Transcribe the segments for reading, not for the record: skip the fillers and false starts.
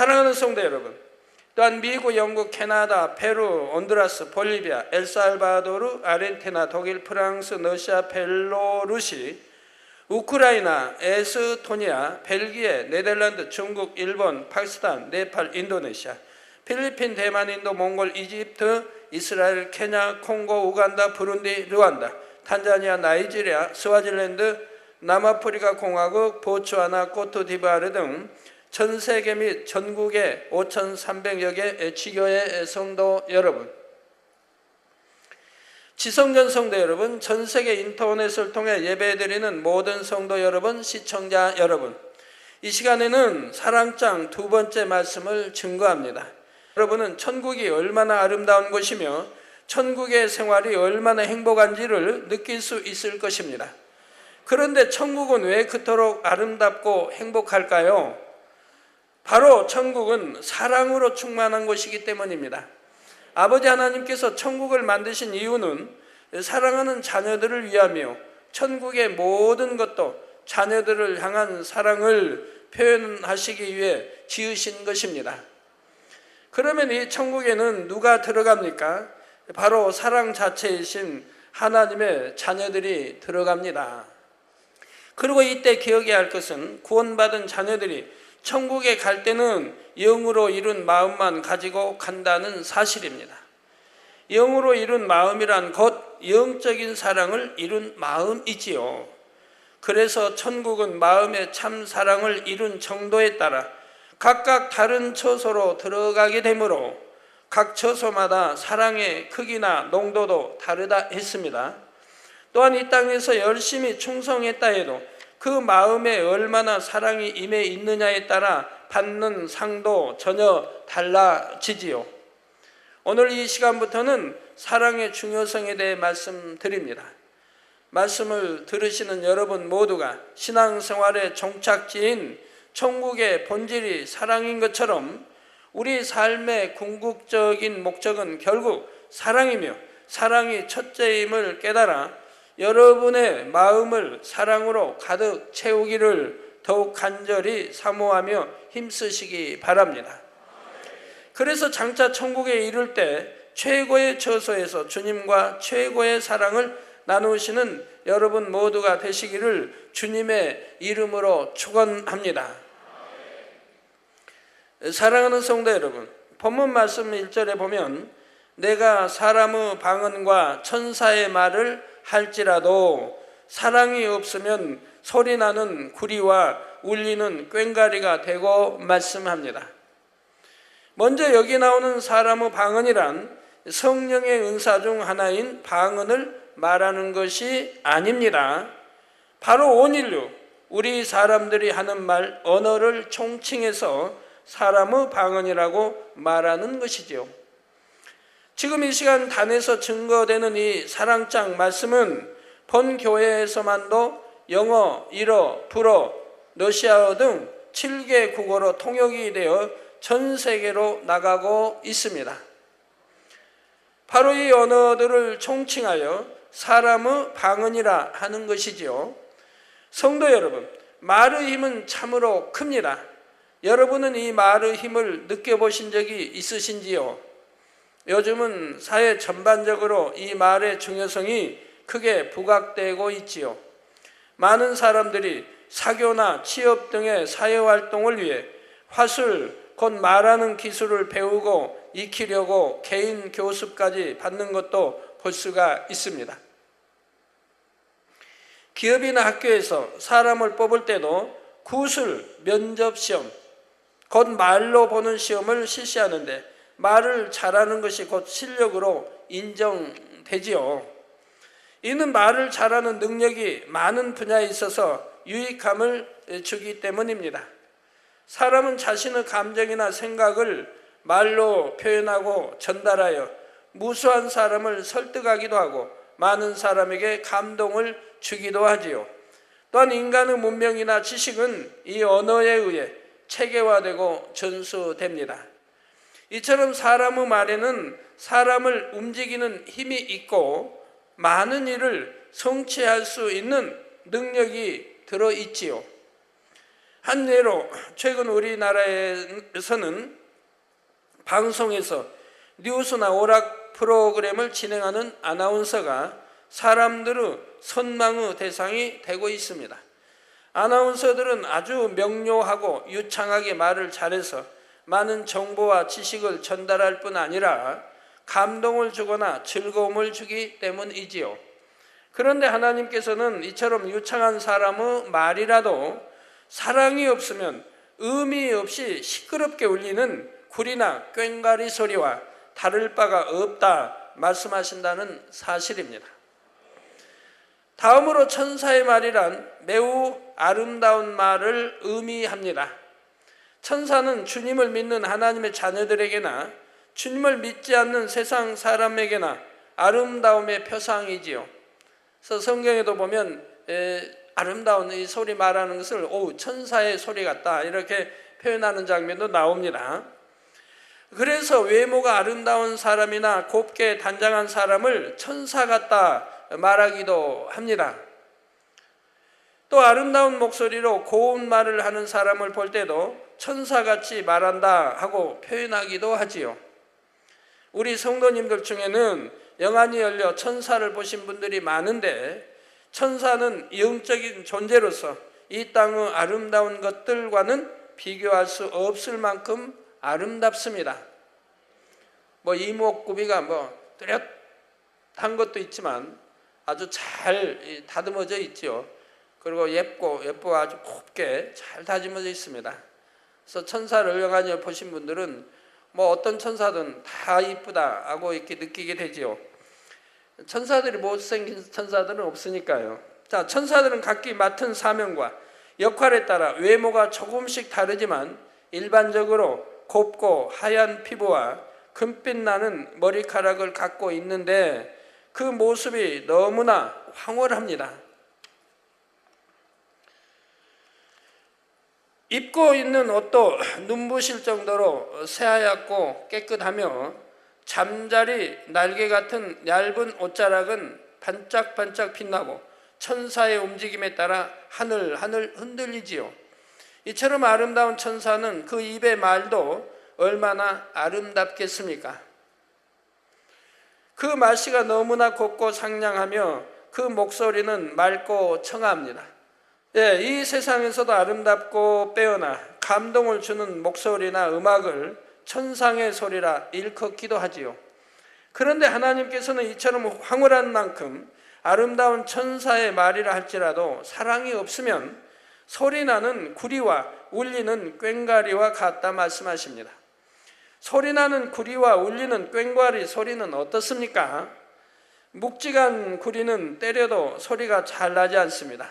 사랑하는 성도 여러분, 또한 미국, 영국, 캐나다, 페루, 온두라스, 볼리비아, 엘살바도르, 아르헨티나, 독일, 프랑스, 러시아, 벨로루시, 우크라이나, 에스토니아, 벨기에, 네덜란드, 중국, 일본, 파키스탄, 네팔, 인도네시아, 필리핀, 대만, 인도, 몽골, 이집트, 이스라엘, 케냐, 콩고, 우간다, 부룬디, 르완다, 탄자니아, 나이지리아, 스와질랜드, 남아프리카 공화국, 보츠와나, 코트디부아르 등 전 세계 및 전국의 5,300여 개 지교의 성도 여러분, 지성전 성도 여러분, 전 세계 인터넷을 통해 예배드리는 모든 성도 여러분, 시청자 여러분, 이 시간에는 사랑장 두 번째 말씀을 증거합니다. 여러분은 천국이 얼마나 아름다운 곳이며 천국의 생활이 얼마나 행복한지를 느낄 수 있을 것입니다. 그런데 천국은 왜 그토록 아름답고 행복할까요? 바로 천국은 사랑으로 충만한 곳이기 때문입니다. 아버지 하나님께서 천국을 만드신 이유는 사랑하는 자녀들을 위하며 천국의 모든 것도 자녀들을 향한 사랑을 표현하시기 위해 지으신 것입니다. 그러면 이 천국에는 누가 들어갑니까? 바로 사랑 자체이신 하나님의 자녀들이 들어갑니다. 그리고 이때 기억해야 할 것은 구원받은 자녀들이 천국에 갈 때는 영으로 이룬 마음만 가지고 간다는 사실입니다. 영으로 이룬 마음이란 곧 영적인 사랑을 이룬 마음이지요. 그래서 천국은 마음의 참 사랑을 이룬 정도에 따라 각각 다른 처소로 들어가게 되므로 각 처소마다 사랑의 크기나 농도도 다르다 했습니다. 또한 이 땅에서 열심히 충성했다 해도 그 마음에 얼마나 사랑이 임해 있느냐에 따라 받는 상도 전혀 달라지지요. 오늘 이 시간부터는 사랑의 중요성에 대해 말씀드립니다. 말씀을 들으시는 여러분 모두가 신앙생활의 종착지인 천국의 본질이 사랑인 것처럼 우리 삶의 궁극적인 목적은 결국 사랑이며 사랑이 첫째임을 깨달아 여러분의 마음을 사랑으로 가득 채우기를 더욱 간절히 사모하며 힘쓰시기 바랍니다. 그래서 장차 천국에 이를 때 최고의 처소에서 주님과 최고의 사랑을 나누시는 여러분 모두가 되시기를 주님의 이름으로 축원합니다. 사랑하는 성도 여러분, 본문 말씀 1절에 보면 내가 사람의 방언과 천사의 말을 할지라도 사랑이 없으면 소리나는 구리와 울리는 꽹과리가 되고 말씀합니다. 먼저 여기 나오는 사람의 방언이란 성령의 은사 중 하나인 방언을 말하는 것이 아닙니다. 바로 온 인류, 우리 사람들이 하는 말, 언어를 총칭해서 사람의 방언이라고 말하는 것이지요. 지금 이 시간 단에서 증거되는 이 사랑장 말씀은 본 교회에서만도 영어, 일어, 불어, 러시아어 등 7개 국어로 통역이 되어 전 세계로 나가고 있습니다. 바로 이 언어들을 총칭하여 사람의 방언이라 하는 것이지요. 성도 여러분, 말의 힘은 참으로 큽니다. 여러분은 이 말의 힘을 느껴보신 적이 있으신지요? 요즘은 사회 전반적으로 이 말의 중요성이 크게 부각되고 있지요. 많은 사람들이 사교나 취업 등의 사회활동을 위해 화술, 곧 말하는 기술을 배우고 익히려고 개인 교습까지 받는 것도 볼 수가 있습니다. 기업이나 학교에서 사람을 뽑을 때도 구술, 면접시험, 곧 말로 보는 시험을 실시하는데 말을 잘하는 것이 곧 실력으로 인정되지요. 이는 말을 잘하는 능력이 많은 분야에 있어서 유익함을 주기 때문입니다. 사람은 자신의 감정이나 생각을 말로 표현하고 전달하여 무수한 사람을 설득하기도 하고 많은 사람에게 감동을 주기도 하지요. 또한 인간의 문명이나 지식은 이 언어에 의해 체계화되고 전수됩니다. 이처럼 사람의 말에는 사람을 움직이는 힘이 있고 많은 일을 성취할 수 있는 능력이 들어있지요. 한 예로 최근 우리나라에서는 방송에서 뉴스나 오락 프로그램을 진행하는 아나운서가 사람들의 선망의 대상이 되고 있습니다. 아나운서들은 아주 명료하고 유창하게 말을 잘해서 많은 정보와 지식을 전달할 뿐 아니라 감동을 주거나 즐거움을 주기 때문이지요. 그런데 하나님께서는 이처럼 유창한 사람의 말이라도 사랑이 없으면 의미 없이 시끄럽게 울리는 구리나 꽹과리 소리와 다를 바가 없다 말씀하신다는 사실입니다. 다음으로 천사의 말이란 매우 아름다운 말을 의미합니다. 천사는 주님을 믿는 하나님의 자녀들에게나 주님을 믿지 않는 세상 사람에게나 아름다움의 표상이지요. 그래서 성경에도 보면 아름다운 이 소리 말하는 것을 천사의 소리 같다 이렇게 표현하는 장면도 나옵니다. 그래서 외모가 아름다운 사람이나 곱게 단장한 사람을 천사 같다 말하기도 합니다. 또 아름다운 목소리로 고운 말을 하는 사람을 볼 때도 천사같이 말한다 하고 표현하기도 하지요. 우리 성도님들 중에는 영안이 열려 천사를 보신 분들이 많은데 천사는 영적인 존재로서 이 땅의 아름다운 것들과는 비교할 수 없을 만큼 아름답습니다. 이목구비가 뚜렷한 것도 있지만 아주 잘 다듬어져 있죠. 그리고 예쁘고 아주 곱게 잘 다듬어져 있습니다. 그래서 천사를 영안히 보신 분들은 어떤 천사든 다 이쁘다 하고 이렇게 느끼게 되지요. 천사들이 못생긴 천사들은 없으니까요. 자, 천사들은 각기 맡은 사명과 역할에 따라 외모가 조금씩 다르지만 일반적으로 곱고 하얀 피부와 금빛 나는 머리카락을 갖고 있는데 그 모습이 너무나 황홀합니다. 입고 있는 옷도 눈부실 정도로 새하얗고 깨끗하며 잠자리 날개 같은 얇은 옷자락은 반짝반짝 빛나고 천사의 움직임에 따라 하늘하늘 흔들리지요. 이처럼 아름다운 천사는 그 입의 말도 얼마나 아름답겠습니까? 그 말씨가 너무나 곱고 상냥하며 그 목소리는 맑고 청아합니다. 이 세상에서도 아름답고 빼어나 감동을 주는 목소리나 음악을 천상의 소리라 일컫기도 하지요. 그런데 하나님께서는 이처럼 황홀한 만큼 아름다운 천사의 말이라 할지라도 사랑이 없으면 소리나는 구리와 울리는 꽹과리와 같다 말씀하십니다. 소리나는 구리와 울리는 꽹과리 소리는 어떻습니까? 묵직한 구리는 때려도 소리가 잘 나지 않습니다.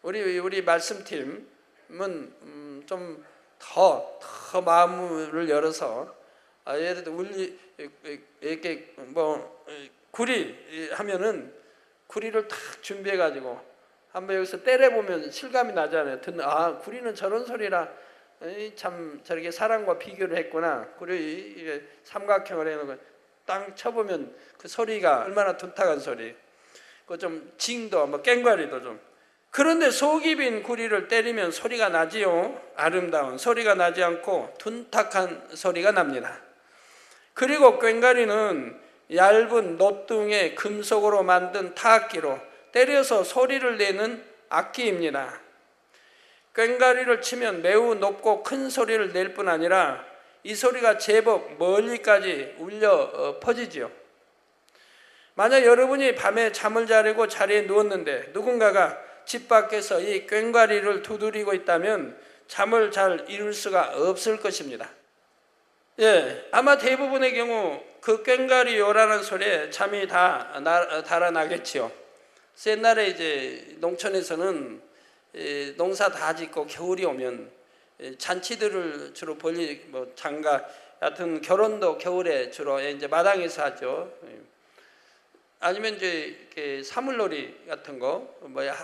우리 말씀팀은 좀 더 마음을 열어서 예를 들어 이렇게 구리 하면은 구리를 탁 준비해 가지고 한번 여기서 때려보면 실감이 나잖아요. 구리는 저런 소리라 참 저렇게 사람과 비교를 했구나. 구리 삼각형을 해놓고 땅 쳐보면 그 소리가 얼마나 둔탁한 소리. 그 좀 징도 꽹과리도 좀. 그런데 속이 빈 구리를 때리면 소리가 나지요. 아름다운 소리가 나지 않고 둔탁한 소리가 납니다. 그리고 꽹과리는 얇은 노뚱의 금속으로 만든 타악기로 때려서 소리를 내는 악기입니다. 꽹과리를 치면 매우 높고 큰 소리를 낼 뿐 아니라 이 소리가 제법 멀리까지 울려 퍼지죠. 만약 여러분이 밤에 잠을 자려고 자리에 누웠는데 누군가가 집 밖에서 이 꽹과리를 두드리고 있다면 잠을 잘 이룰 수가 없을 것입니다. 아마 대부분의 경우 그 꽹과리 요란한 소리에 잠이 다 달아나겠지요. 옛날에 이제 농촌에서는 농사 다 짓고 겨울이 오면 잔치들을 주로 장가 하여튼 결혼도 겨울에 주로 이제 마당에서 하죠. 아니면 이제 이렇게 사물놀이 같은 거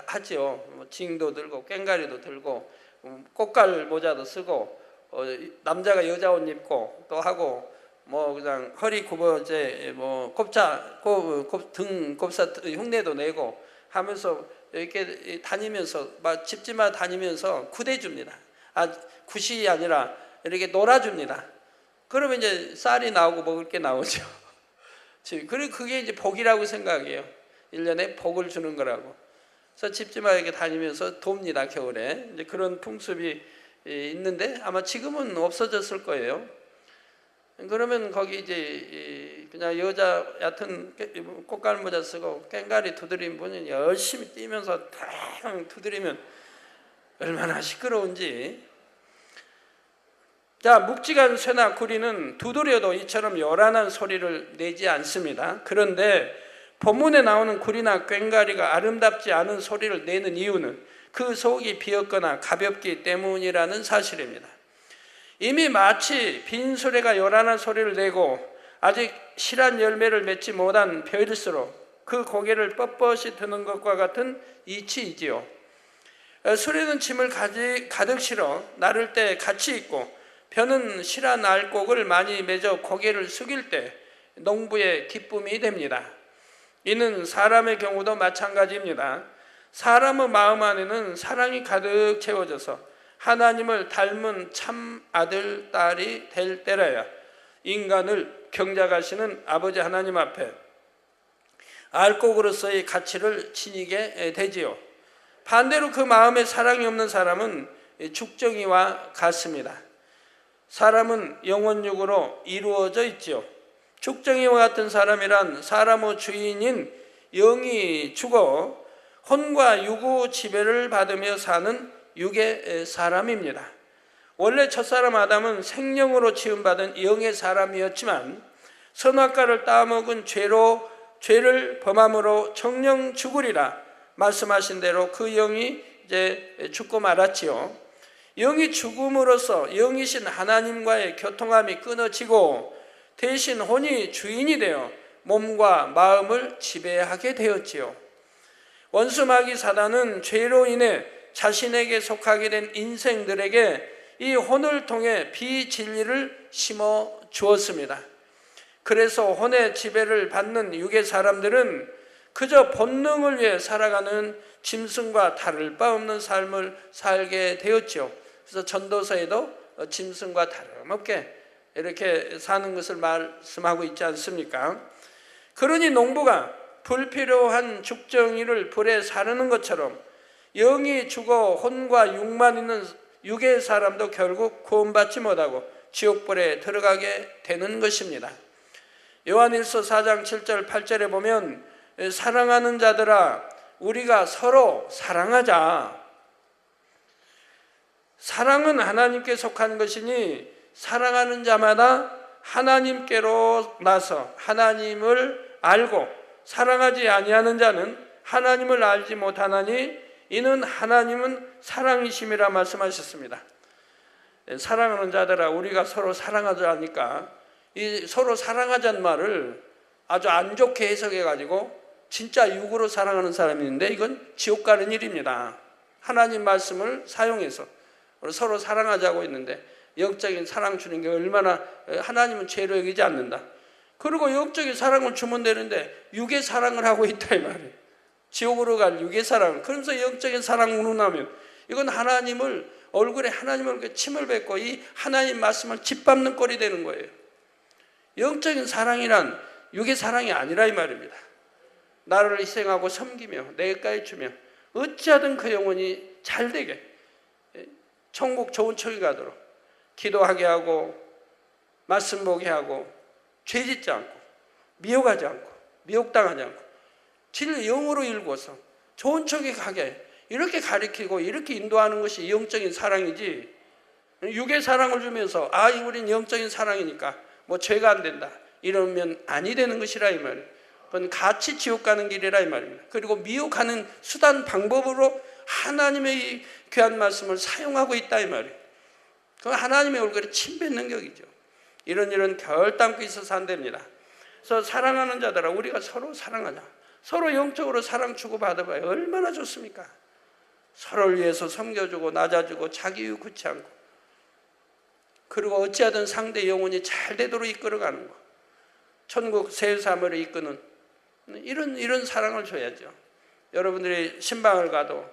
하죠. 징도 들고 꽹과리도 들고 꽃갈 모자도 쓰고 남자가 여자 옷 입고 또 하고 그냥 허리 굽어제 등 곱사 흉내도 내고 하면서 이렇게 다니면서 집집마다 다니면서 구대줍니다. 굿이 아니라 이렇게 놀아줍니다. 그러면 이제 쌀이 나오고 먹을 게 나오죠. 그리고 그게 이제 복이라고 생각해요. 1년에 복을 주는 거라고. 그래서 집집마다 이렇게 다니면서 돕니다. 겨울에 이제 그런 풍습이 있는데 아마 지금은 없어졌을 거예요. 그러면 거기 이제 그냥 여자 얕은 꽃갈 모자 쓰고 꽹과리 두드리는 분이 열심히 뛰면서 탕 두드리면 얼마나 시끄러운지. 자, 묵직한 쇠나 구리는 두드려도 이처럼 요란한 소리를 내지 않습니다. 그런데 본문에 나오는 구리나 꽹과리가 아름답지 않은 소리를 내는 이유는 그 속이 비었거나 가볍기 때문이라는 사실입니다. 이미 마치 빈수레가 요란한 소리를 내고 아직 실한 열매를 맺지 못한 벼일수록 그 고개를 뻣뻣이 드는 것과 같은 이치이지요. 수레는 짐을 가득 실어 나를 때 같이 있고 벼는 실한 알곡을 많이 맺어 고개를 숙일 때 농부의 기쁨이 됩니다. 이는 사람의 경우도 마찬가지입니다. 사람의 마음 안에는 사랑이 가득 채워져서 하나님을 닮은 참 아들, 딸이 될 때라야 인간을 경작하시는 아버지 하나님 앞에 알곡으로서의 가치를 지니게 되지요. 반대로 그 마음에 사랑이 없는 사람은 죽정이와 같습니다. 사람은 영혼육으로 이루어져 있지요. 죽정이와 같은 사람이란 사람의 주인인 영이 죽어 혼과 유구 지배를 받으며 사는 육의 사람입니다. 원래 첫사람 아담은 생명으로 지음받은 영의 사람이었지만 선악과를 따먹은 죄를 범함으로 정령 죽으리라 말씀하신 대로 그 영이 이제 죽고 말았지요. 영이 죽음으로써 영이신 하나님과의 교통함이 끊어지고 대신 혼이 주인이 되어 몸과 마음을 지배하게 되었지요. 원수 마귀 사단은 죄로 인해 자신에게 속하게 된 인생들에게 이 혼을 통해 비진리를 심어 주었습니다. 그래서 혼의 지배를 받는 육의 사람들은 그저 본능을 위해 살아가는 짐승과 다를 바 없는 삶을 살게 되었죠. 그래서 전도서에도 짐승과 다름없게 이렇게 사는 것을 말씀하고 있지 않습니까? 그러니 농부가 불필요한 죽정이를 불에 사르는 것처럼 영이 죽어 혼과 육만 있는 육의 사람도 결국 구원받지 못하고 지옥불에 들어가게 되는 것입니다. 요한일서 4장 7절 8절에 보면 사랑하는 자들아 우리가 서로 사랑하자. 사랑은 하나님께 속한 것이니 사랑하는 자마다 하나님께로 나서 하나님을 알고 사랑하지 아니하는 자는 하나님을 알지 못하나니 이는 하나님은 사랑이심이라 말씀하셨습니다. 사랑하는 자들아 우리가 서로 사랑하자니까 이 서로 사랑하자는 말을 아주 안 좋게 해석해 가지고 진짜 육으로 사랑하는 사람이 있는데 이건 지옥 가는 일입니다. 하나님 말씀을 사용해서 서로 사랑하자고 있는데 영적인 사랑 주는 게 얼마나 하나님은 죄로 여기지 않는다. 그리고 영적인 사랑을 주면 되는데 육의 사랑을 하고 있다 이 말이에요. 지옥으로 갈 육의 사랑. 그러면서 영적인 사랑 운운하면 이건 하나님을 얼굴에 하나님을 침을 뱉고 이 하나님 말씀을 짓밟는 꼴이 되는 거예요. 영적인 사랑이란 육의 사랑이 아니라 이 말입니다. 나를 희생하고 섬기며 내가에 주며 어찌하든 그 영혼이 잘되게 천국 좋은 척이 가도록 기도하게 하고 말씀 보게 하고 죄짓지 않고 미혹하지 않고 미혹당하지 않고 진리 영으로 일궈서 좋은 척이 가게 이렇게 가리키고 이렇게 인도하는 것이 영적인 사랑이지 육의 사랑을 주면서 우린 영적인 사랑이니까 뭐 죄가 안 된다 이러면 아니 되는 것이라 이 말이에요. 그건 같이 지옥 가는 길이라 이 말입니다. 그리고 미혹하는 수단 방법으로 하나님의 이 귀한 말씀을 사용하고 있다 이 말이에요. 그건 하나님의 얼굴에 침 뱉는 격이죠. 이런 결단코 있어서 안 됩니다. 그래서 사랑하는 자들아 우리가 서로 사랑하자. 서로 영적으로 사랑 주고받아봐요. 얼마나 좋습니까? 서로를 위해서 섬겨주고 낮아주고 자기 이유 굳지 않고 그리고 어찌하든 상대 영혼이 잘 되도록 이끌어가는 거 천국 새 삶을 이끄는 이런 사랑을 줘야죠. 여러분들이 신방을 가도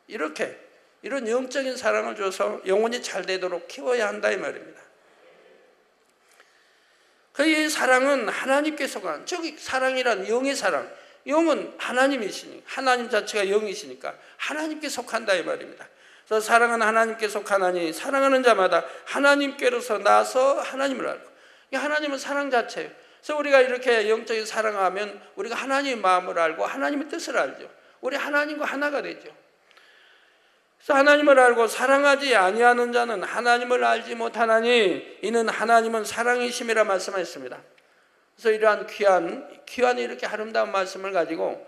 이렇게 이런 영적인 사랑을 줘서 영혼이 잘 되도록 키워야 한다 이 말입니다. 이 사랑은 하나님께 속한, 즉 사랑이란 영의 사랑, 영은 하나님이시니 하나님 자체가 영이시니까 하나님께 속한다 이 말입니다. 그래서 사랑은 하나님께 속하나니 사랑하는 자마다 하나님께로서 나서 하나님을 알고, 하나님은 사랑 자체예요. 그래서 우리가 이렇게 영적인 사랑하면 우리가 하나님의 마음을 알고 하나님의 뜻을 알죠. 우리 하나님과 하나가 되죠. 그래서 하나님을 알고 사랑하지 아니하는 자는 하나님을 알지 못하나니 이는 하나님은 사랑이심이라 말씀하셨습니다. 그래서 이러한 귀한 이렇게 아름다운 말씀을 가지고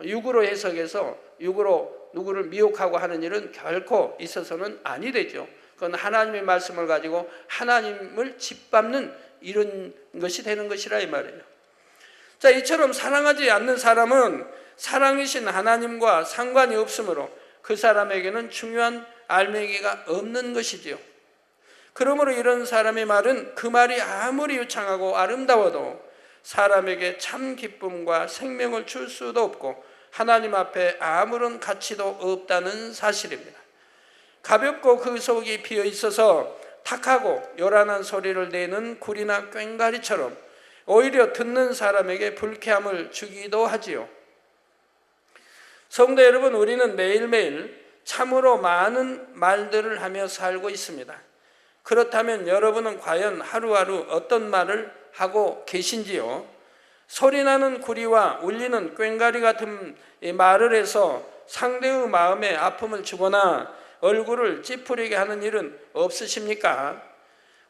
육으로 해석해서 육으로 누구를 미혹하고 하는 일은 결코 있어서는 아니 되죠. 그건 하나님의 말씀을 가지고 하나님을 짓밟는 이런 것이 되는 것이라 이 말이에요. 자, 이처럼 사랑하지 않는 사람은 사랑이신 하나님과 상관이 없으므로 그 사람에게는 중요한 알맹이가 없는 것이지요. 그러므로 이런 사람의 말은 그 말이 아무리 유창하고 아름다워도 사람에게 참 기쁨과 생명을 줄 수도 없고 하나님 앞에 아무런 가치도 없다는 사실입니다. 가볍고 그 속이 비어 있어서 탁하고 요란한 소리를 내는 구리나 꽹과리처럼 오히려 듣는 사람에게 불쾌함을 주기도 하지요. 성도 여러분, 우리는 매일매일 참으로 많은 말들을 하며 살고 있습니다. 그렇다면 여러분은 과연 하루하루 어떤 말을 하고 계신지요? 소리나는 구리와 울리는 꽹과리 같은 말을 해서 상대의 마음에 아픔을 주거나 얼굴을 찌푸리게 하는 일은 없으십니까?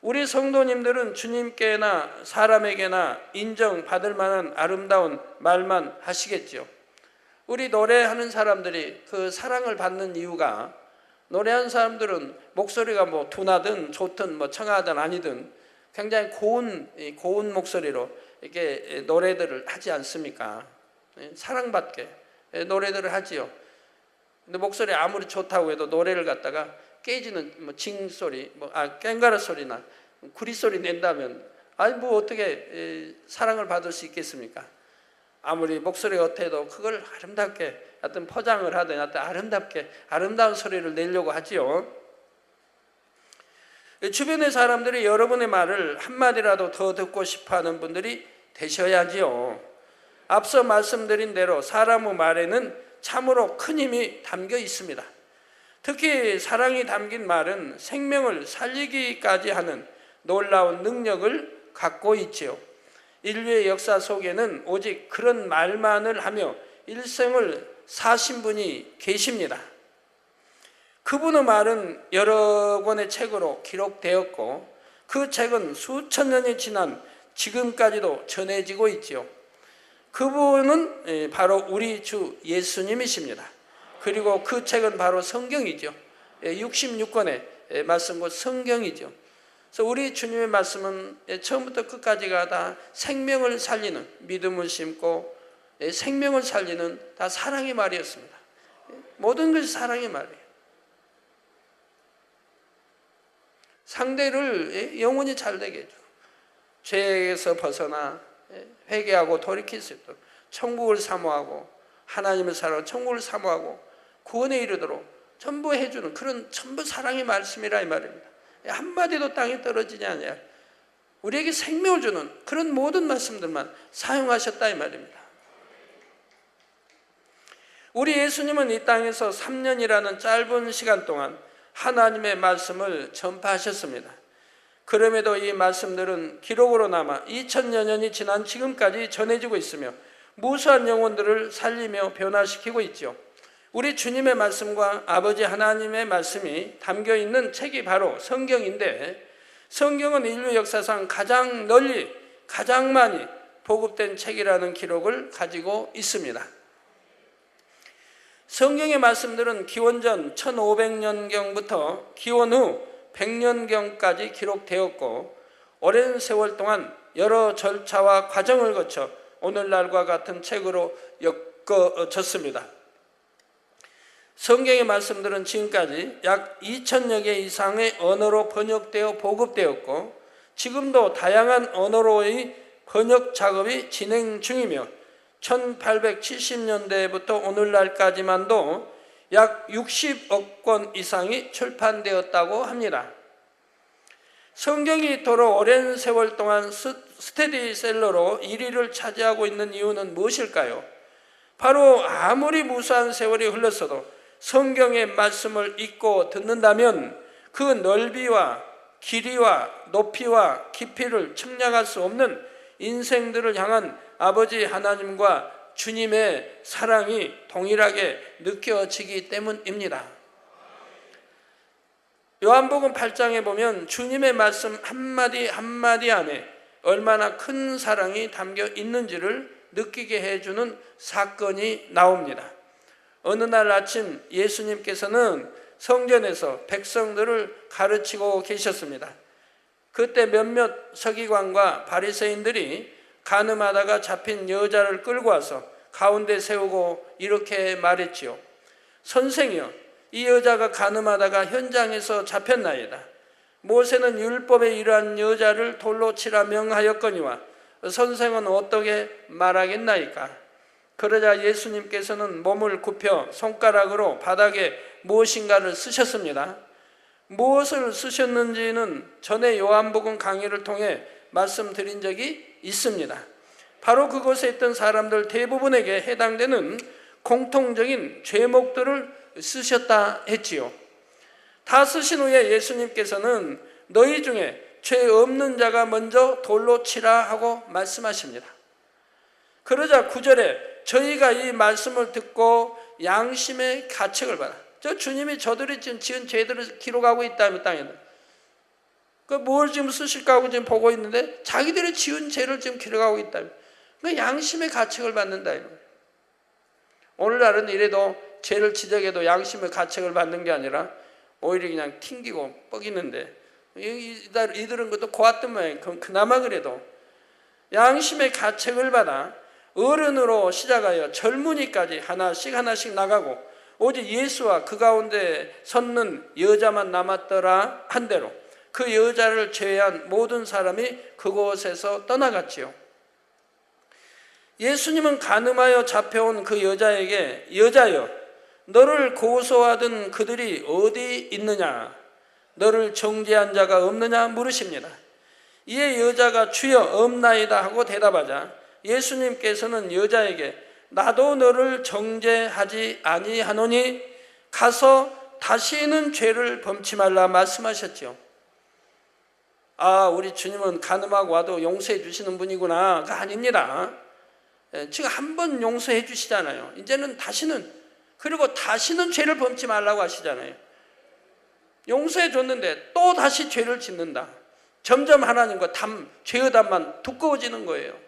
우리 성도님들은 주님께나 사람에게나 인정받을 만한 아름다운 말만 하시겠죠. 우리 노래하는 사람들이 그 사랑을 받는 이유가, 노래하는 사람들은 목소리가 뭐 둔하든 좋든 뭐 청하든 아니든 굉장히 고운 목소리로 이렇게 노래들을 하지 않습니까? 사랑받게 노래들을 하지요. 근데 목소리 아무리 좋다고 해도 노래를 갖다가 깨지는 뭐 징소리, 꽹과리 소리나 구리 소리 낸다면 뭐 어떻게 사랑을 받을 수 있겠습니까? 아무리 목소리가 어때도 그걸 아름답게 어떤 포장을 하든 어떤 아름답게 아름다운 소리를 내려고 하지요. 주변의 사람들이 여러분의 말을 한마디라도 더 듣고 싶어하는 분들이 되셔야지요. 앞서 말씀드린 대로 사람의 말에는 참으로 큰 힘이 담겨 있습니다. 특히 사랑이 담긴 말은 생명을 살리기까지 하는 놀라운 능력을 갖고 있지요. 인류의 역사 속에는 오직 그런 말만을 하며 일생을 사신 분이 계십니다. 그분의 말은 여러 권의 책으로 기록되었고 그 책은 수천 년이 지난 지금까지도 전해지고 있지요. 그분은 바로 우리 주 예수님이십니다. 그리고 그 책은 바로 성경이죠. 66권의 말씀과 성경이죠. 그래서 우리 주님의 말씀은 처음부터 끝까지가 다 생명을 살리는, 믿음을 심고 생명을 살리는 다 사랑의 말이었습니다. 모든 것이 사랑의 말이에요. 상대를 영원히 잘되게 해주고 죄에서 벗어나 회개하고 돌이킬 수 있도록 천국을 사모하고 하나님을 사랑하고 천국을 사모하고 구원에 이르도록 전부 해주는 그런 전부 사랑의 말씀이라 이 말입니다. 한마디도 땅에 떨어지지 않아요. 우리에게 생명을 주는 그런 모든 말씀들만 사용하셨다 이 말입니다. 우리 예수님은 이 땅에서 3년이라는 짧은 시간 동안 하나님의 말씀을 전파하셨습니다. 그럼에도 이 말씀들은 기록으로 남아 2000여 년이 지난 지금까지 전해지고 있으며 무수한 영혼들을 살리며 변화시키고 있죠. 우리 주님의 말씀과 아버지 하나님의 말씀이 담겨있는 책이 바로 성경인데, 성경은 인류 역사상 가장 널리 가장 많이 보급된 책이라는 기록을 가지고 있습니다. 성경의 말씀들은 기원전 1500년경부터 기원 후 100년경까지 기록되었고 오랜 세월 동안 여러 절차와 과정을 거쳐 오늘날과 같은 책으로 엮어졌습니다. 성경의 말씀들은 지금까지 약 2000여 개 이상의 언어로 번역되어 보급되었고 지금도 다양한 언어로의 번역 작업이 진행 중이며 1870년대부터 오늘날까지만도 약 60억 권 이상이 출판되었다고 합니다. 성경이 이토록 오랜 세월 동안 스테디셀러로 1위를 차지하고 있는 이유는 무엇일까요? 바로 아무리 무수한 세월이 흘렀어도 성경의 말씀을 읽고 듣는다면 그 넓이와 길이와 높이와 깊이를 측량할 수 없는 인생들을 향한 아버지 하나님과 주님의 사랑이 동일하게 느껴지기 때문입니다. 요한복음 8장에 보면 주님의 말씀 한마디 한마디 안에 얼마나 큰 사랑이 담겨 있는지를 느끼게 해주는 사건이 나옵니다. 어느 날 아침 예수님께서는 성전에서 백성들을 가르치고 계셨습니다. 그때 몇몇 서기관과 바리새인들이 간음하다가 잡힌 여자를 끌고 와서 가운데 세우고 이렇게 말했지요. 선생이여, 이 여자가 간음하다가 현장에서 잡혔나이다. 모세는 율법에 이러한 여자를 돌로 치라 명하였거니와 선생은 어떻게 말하겠나이까? 그러자 예수님께서는 몸을 굽혀 손가락으로 바닥에 무엇인가를 쓰셨습니다. 무엇을 쓰셨는지는 전에 요한복음 강의를 통해 말씀드린 적이 있습니다. 바로 그곳에 있던 사람들 대부분에게 해당되는 공통적인 죄목들을 쓰셨다 했지요. 다 쓰신 후에 예수님께서는 너희 중에 죄 없는 자가 먼저 돌로 치라 하고 말씀하십니다. 그러자 9절에 저희가 이 말씀을 듣고 양심의 가책을 받아. 저 주님이 저들이 지은 죄들을 기록하고 있다며 땅에는. 뭘 지금 쓰실까 하고 지금 보고 있는데 자기들이 지은 죄를 지금 기록하고 있다며. 그 양심의 가책을 받는다. 오늘날은 이래도 죄를 지적해도 양심의 가책을 받는 게 아니라 오히려 그냥 튕기고 뻐기는데 이들은 그것도 고왔던 모양이에요. 그나마 그래도 양심의 가책을 받아 어른으로 시작하여 젊은이까지 하나씩 나가고 오직 예수와 그 가운데 섰는 여자만 남았더라 한 대로 그 여자를 제외한 모든 사람이 그곳에서 떠나갔지요. 예수님은 간음하여 잡혀온 그 여자에게 여자여 너를 고소하던 그들이 어디 있느냐? 너를 정죄한 자가 없느냐? 물으십니다. 이에 여자가 주여 없나이다 하고 대답하자 예수님께서는 여자에게 나도 너를 정죄하지 아니하노니 가서 다시는 죄를 범치 말라 말씀하셨죠. 아, 우리 주님은 간음하고 와도 용서해 주시는 분이구나. 그거 아닙니다. 지금 한 번 용서해 주시잖아요. 이제는 그리고 다시는 죄를 범치 말라고 하시잖아요. 용서해 줬는데 또 다시 죄를 짓는다. 점점 하나님과 죄의 담만 두꺼워지는 거예요.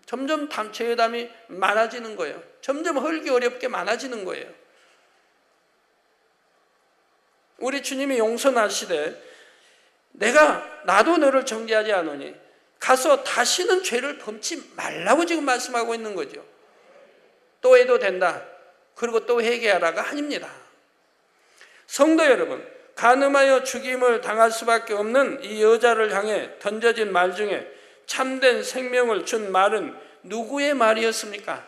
점점 죄의 담이 많아지는 거예요. 점점 헐기 어렵게 많아지는 거예요. 우리 주님이 용서하시되 나도 너를 정죄하지 않으니 가서 다시는 죄를 범치 말라고 지금 말씀하고 있는 거죠. 또 해도 된다. 그리고 또 회개하라가 아닙니다. 성도 여러분, 간음하여 죽임을 당할 수밖에 없는 이 여자를 향해 던져진 말 중에 참된 생명을 준 말은 누구의 말이었습니까?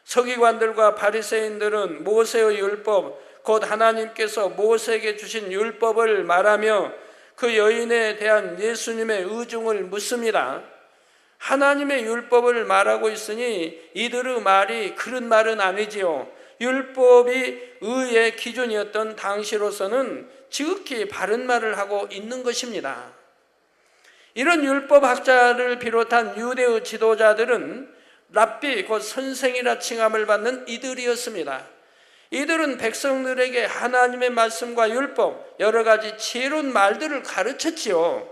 서기관들과 바리새인들은 모세의 율법, 곧 하나님께서 모세에게 주신 율법을 말하며 그 여인에 대한 예수님의 의중을 묻습니다. 하나님의 율법을 말하고 있으니 이들의 말이 그런 말은 아니지요. 율법이 의의 기준이었던 당시로서는 지극히 바른 말을 하고 있는 것입니다. 이런 율법학자를 비롯한 유대의 지도자들은 랍비 곧 선생이라 칭함을 받는 이들이었습니다. 이들은 백성들에게 하나님의 말씀과 율법 여러 가지 지혜로운 말들을 가르쳤지요.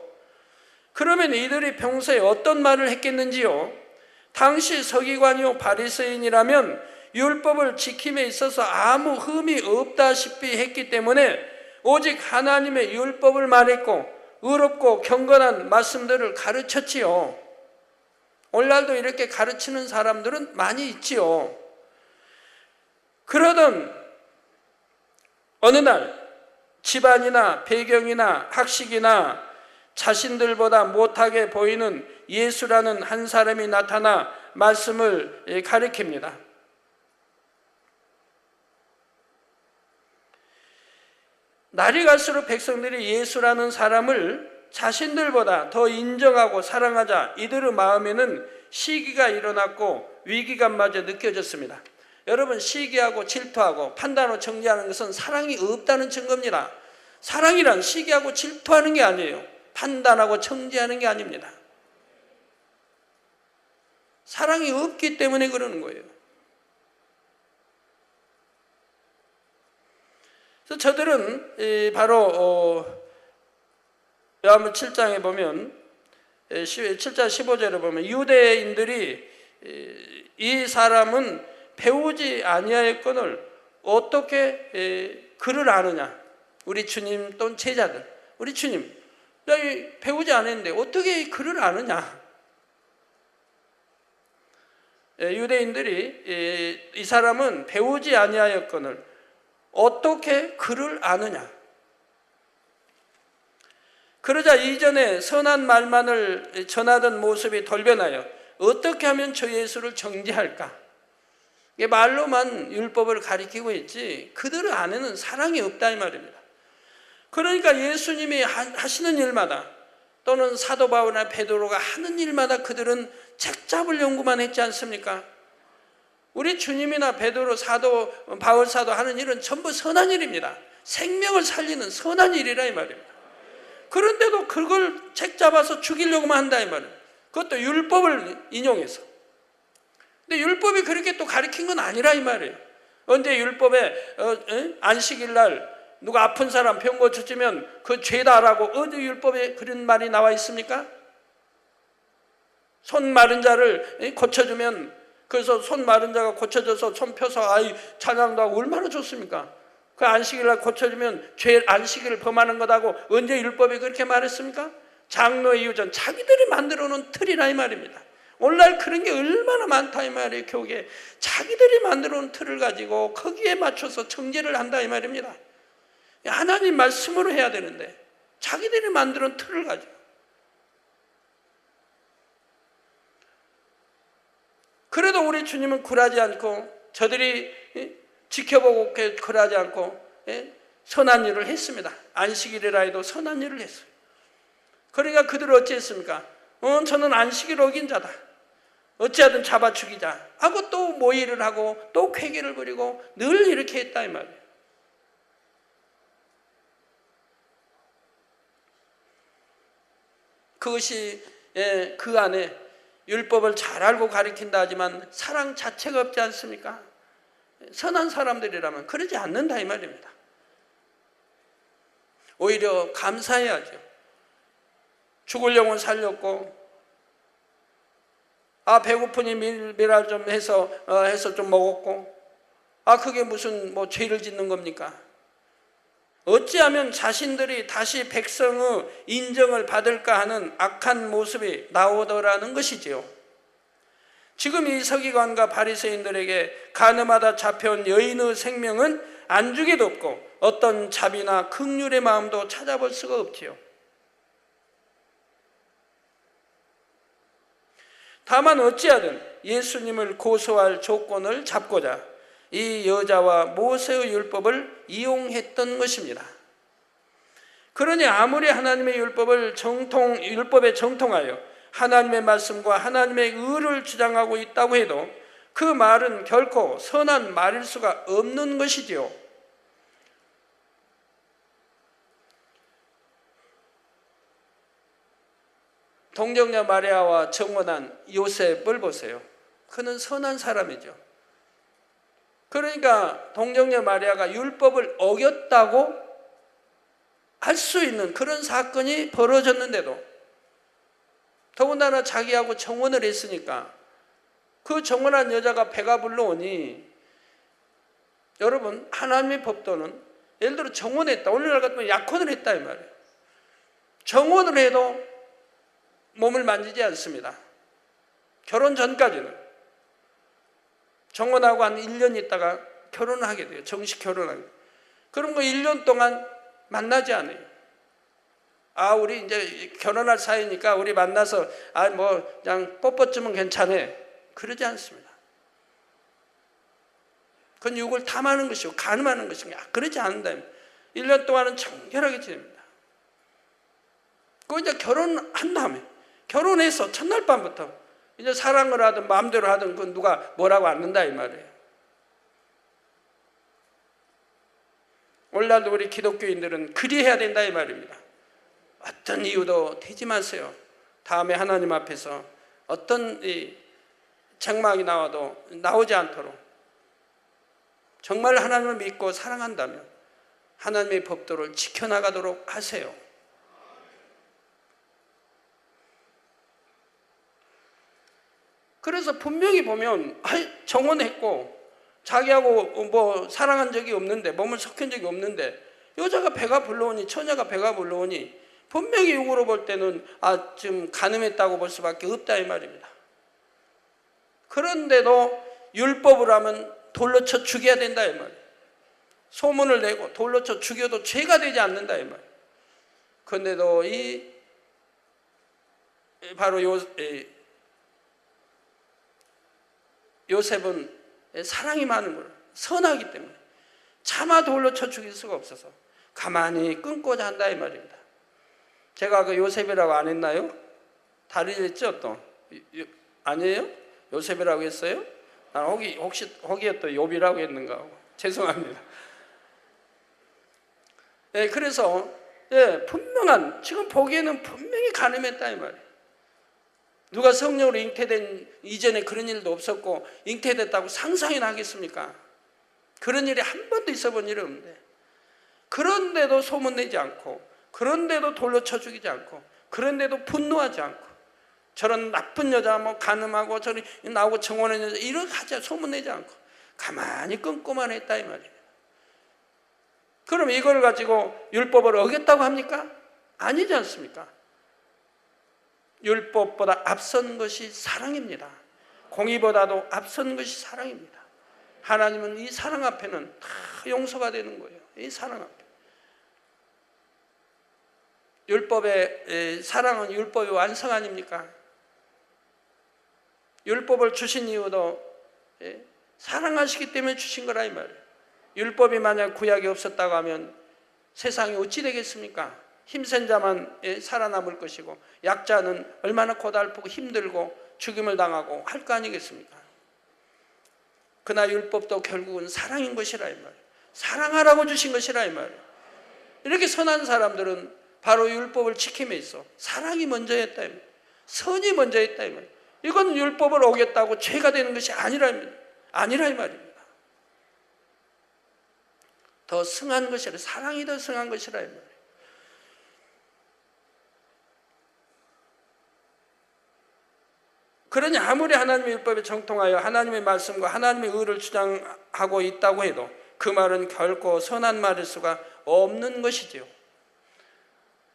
그러면 이들이 평소에 어떤 말을 했겠는지요? 당시 서기관이요 바리새인이라면 율법을 지킴에 있어서 아무 흠이 없다시피 했기 때문에 오직 하나님의 율법을 말했고 의롭고 경건한 말씀들을 가르쳤지요. 오늘날도 이렇게 가르치는 사람들은 많이 있지요. 그러던 어느 날 집안이나 배경이나 학식이나 자신들보다 못하게 보이는 예수라는 한 사람이 나타나 말씀을 가리킵니다. 날이 갈수록 백성들이 예수라는 사람을 자신들보다 더 인정하고 사랑하자 이들의 마음에는 시기가 일어났고 위기감마저 느껴졌습니다. 여러분, 시기하고 질투하고 판단하고 정죄하는 것은 사랑이 없다는 증거입니다. 사랑이란 시기하고 질투하는 게 아니에요. 판단하고 정죄하는 게 아닙니다. 사랑이 없기 때문에 그러는 거예요. 그래서 저들은 바로 요한복음 7장에 보면 7장 15절에 보면 유대인들이 이 사람은 배우지 아니하였거늘 어떻게 그를 아느냐. 우리 주님 또는 제자들, 우리 주님, 나 배우지 않았는데 어떻게 그를 아느냐. 유대인들이 이 사람은 배우지 아니하였거늘 어떻게 그를 아느냐. 그러자 이전에 선한 말만을 전하던 모습이 돌변하여 어떻게 하면 저 예수를 정죄할까? 말로만 율법을 가리키고 있지 그들 안에는 사랑이 없다 이 말입니다. 그러니까 예수님이 하시는 일마다 또는 사도 바울이나 베드로가 하는 일마다 그들은 책 잡을 연구만 했지 않습니까? 우리 주님이나 베드로 사도 바울 사도 하는 일은 전부 선한 일입니다. 생명을 살리는 선한 일이라 이 말입니다. 그런데도 그걸 책 잡아서 죽이려고만 한다 이 말이에요. 그것도 율법을 인용해서. 근데 율법이 그렇게 또 가르친 건 아니라 이 말이에요. 언제 율법에 안식일 날 누가 아픈 사람 병 고쳐주면 그 죄다라고 어디 율법에 그런 말이 나와 있습니까? 손 마른 자를 고쳐주면, 그래서 손 마른 자가 고쳐져서 손 펴서 찬양도 하고 얼마나 좋습니까? 그 안식일 날 고쳐주면 죄 안식일을 범하는 것하고 언제 율법에 그렇게 말했습니까? 장로의 유전, 자기들이 만들어 놓은 틀이라 이 말입니다. 오늘날 그런 게 얼마나 많다 이 말이에요. 교계 자기들이 만들어 놓은 틀을 가지고 거기에 맞춰서 정죄를 한다 이 말입니다. 하나님 말씀으로 해야 되는데 자기들이 만들어 놓은 틀을 가지고. 그래도 우리 주님은 굴하지 않고 저들이 지켜보고 굴하지 않고 선한 일을 했습니다. 안식일이라 해도 선한 일을 했어요. 그러니까 그들은 어찌했습니까? 저는 안식일 어긴 자다. 어찌하든 잡아 죽이자 하고 또 모의를 하고 또 쾌계를 부리고 늘 이렇게 했다 이 말이에요. 그것이 그 안에 율법을 잘 알고 가르친다 하지만 사랑 자체가 없지 않습니까? 선한 사람들이라면 그러지 않는다 이 말입니다. 오히려 감사해야죠. 죽을 영혼 살렸고, 배고프니 미랄 좀 해서 좀 먹었고, 그게 무슨 죄를 짓는 겁니까? 어찌하면 자신들이 다시 백성의 인정을 받을까 하는 악한 모습이 나오더라는 것이지요. 지금 이 서기관과 바리새인들에게 간음하다 잡혀온 여인의 생명은 안중에도 없고 어떤 자비나 긍휼의 마음도 찾아볼 수가 없지요. 다만 어찌하든 예수님을 고소할 조건을 잡고자 이 여자와 모세의 율법을 이용했던 것입니다. 그러니 아무리 하나님의 율법에 정통하여 하나님의 말씀과 하나님의 의를 주장하고 있다고 해도 그 말은 결코 선한 말일 수가 없는 것이지요. 동정녀 마리아와 정혼한 요셉을 보세요. 그는 선한 사람이죠. 그러니까 동정녀 마리아가 율법을 어겼다고 할 수 있는 그런 사건이 벌어졌는데도 더군다나 자기하고 정혼을 했으니까 그 정혼한 여자가 배가 불러오니, 여러분 하나님의 법도는 예를 들어 정혼했다, 오늘날 같으면 약혼을 했다 이 말이에요. 정혼을 해도 몸을 만지지 않습니다. 결혼 전까지는. 정혼하고 한 1년 있다가 결혼을 하게 돼요. 정식 결혼하게 돼요. 그럼 그 1년 동안 만나지 않아요. 우리 이제 결혼할 사이니까 우리 만나서 그냥 뽀뽀쯤은 괜찮아. 그러지 않습니다. 그건 육을 탐하는 것이고 간음하는 것이고 그러지 않는다면 1년 동안은 정결하게 지냅니다. 그 이제 결혼한 다음에 결혼해서 첫날 밤부터 이제 사랑을 하든 마음대로 하든 그건 누가 뭐라고 않는다 이 말이에요. 오늘날도 우리 기독교인들은 그리해야 된다 이 말입니다. 어떤 이유도 대지 마세요. 다음에 하나님 앞에서 어떤 이 장막이 나와도 나오지 않도록 정말 하나님을 믿고 사랑한다면 하나님의 법도를 지켜나가도록 하세요. 그래서 분명히 보면 정혼했고 자기하고 뭐 사랑한 적이 없는데 몸을 섞인 적이 없는데 여자가 배가 불러오니 처녀가 배가 불러오니 분명히 육으로 볼 때는 좀 간음했다고 볼 수밖에 없다 이 말입니다. 그런데도 율법으로 하면 돌로 쳐 죽여야 된다 이 말이에요. 소문을 내고 돌로 쳐 죽여도 죄가 되지 않는다 이 말이에요. 그런데도 바로 요셉은 사랑이 많은 거예요. 선하기 때문에 차마 돌로 쳐 죽일 수가 없어서 가만히 끊고자 한다 이 말입니다. 제가 그 요셉이라고 안 했나요? 다리 했죠 또? 아니에요? 요셉이라고 했어요? 난 혹시 거기에 또 욥이라고 했는가 하고 죄송합니다. 네, 그래서 분명한 지금 보기에는 분명히 간음했다 이 말이에요. 누가 성령으로 잉태된 이전에 그런 일도 없었고 잉태됐다고 상상이나 하겠습니까? 그런 일이 한 번도 있어본 일이 없는데 그런데도 소문내지 않고 그런데도 돌로 쳐 죽이지 않고 그런데도 분노하지 않고 저런 나쁜 여자 뭐 간음하고 저리 나오고 정원하는 여자 이렇게 하지 소문내지 않고 가만히 끊고만 했다 이 말이에요. 그럼 이걸 가지고 율법을 어겼다고 합니까? 아니지 않습니까? 율법보다 앞선 것이 사랑입니다. 공의보다도 앞선 것이 사랑입니다. 하나님은 이 사랑 앞에는 다 용서가 되는 거예요. 이 사랑 앞에. 율법의 사랑은 율법의 완성 아닙니까? 율법을 주신 이유도 사랑하시기 때문에 주신 거라 이 말이에요. 율법이 만약 구약이 없었다고 하면 세상이 어찌 되겠습니까? 힘센 자만 살아남을 것이고 약자는 얼마나 고달프고 힘들고 죽임을 당하고 할 거 아니겠습니까? 그러나 율법도 결국은 사랑인 것이라 이 말이에요. 사랑하라고 주신 것이라 이 말이에요. 이렇게 선한 사람들은 바로 율법을 지킴에 있어 사랑이 먼저 했다 이 말이에요. 선이 먼저 했다 이 말이에요. 이건 율법을 어겼다고 죄가 되는 것이 아니라 이 말입니다. 더 승한 것이라 사랑이 더 승한 것이라 이 말이에요. 그러니 아무리 하나님의 율법에 정통하여 하나님의 말씀과 하나님의 의를 주장하고 있다고 해도 그 말은 결코 선한 말일 수가 없는 것이지요.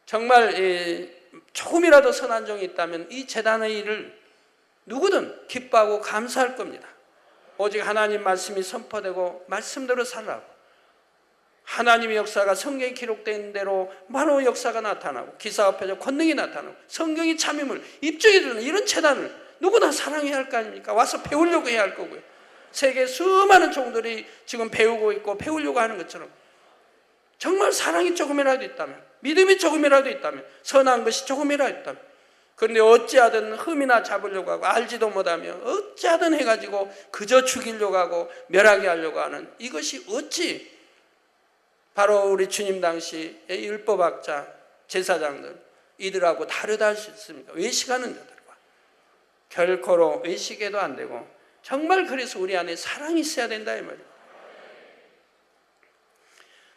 정말 조금이라도 선한 종이 있다면 이 제단의 일을 누구든 기뻐하고 감사할 겁니다. 오직 하나님 말씀이 선포되고 말씀대로 살라고 하나님의 역사가 성경에 기록된 대로 바로 역사가 나타나고 기사 앞에서 권능이 나타나고 성경이 참임을 입증해 주는 이런 제단을 누구나 사랑해야 할 거 아닙니까? 와서 배우려고 해야 할 거고요. 세계 수많은 종들이 지금 배우고 있고 배우려고 하는 것처럼 정말 사랑이 조금이라도 있다면 믿음이 조금이라도 있다면 선한 것이 조금이라도 있다면 그런데 어찌하든 흠이나 잡으려고 하고 알지도 못하며 어찌하든 해가지고 그저 죽이려고 하고 멸하게 하려고 하는 이것이 어찌 바로 우리 주님 당시의 율법학자 제사장들 이들하고 다르다 할 수 있습니까? 외식하는 자들과 결코로 외식해도 안 되고 정말 그래서 우리 안에 사랑이 있어야 된다 이 말이에요.